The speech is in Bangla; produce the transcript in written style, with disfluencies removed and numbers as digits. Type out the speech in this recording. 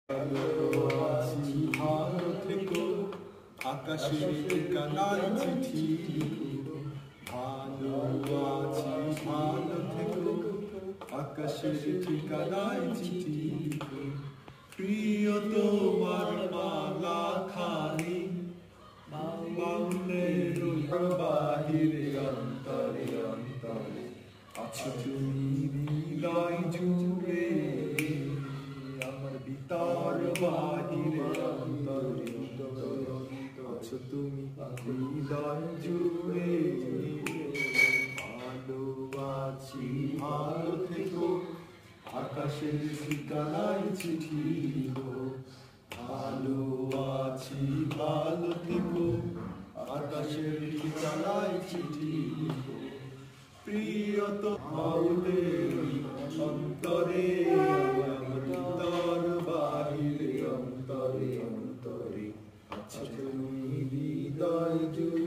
আছি ভালো থেকো, আকাশের ঠিকানায় চিঠি লিখো। ভালো আছি ভালো থেকো, আকাশের ঠিকানায় চিঠি লিখো। প্রিয় তোমার মালা খানি বাউলের বাহিরে অন্তরে অন্তরে আছো তুমি হৃদয় জুড়ে, আমার ভিতর বাহিরে অন্তরে আছো তুমি হৃদয় জুড়ে। ভালো আছি ভালো থেকো, আকাশের ঠিকানায় চিঠি লিখো। ভালো আছি ভালো থেকো, আকাশের ঠিকানায় চিঠি লিখো। প্রিয় তো বাউলের অন্তরে, আমার ভিতর বাহিরে অন্তরে অন্তরে আছো তুমি হৃদয় জুড়ে।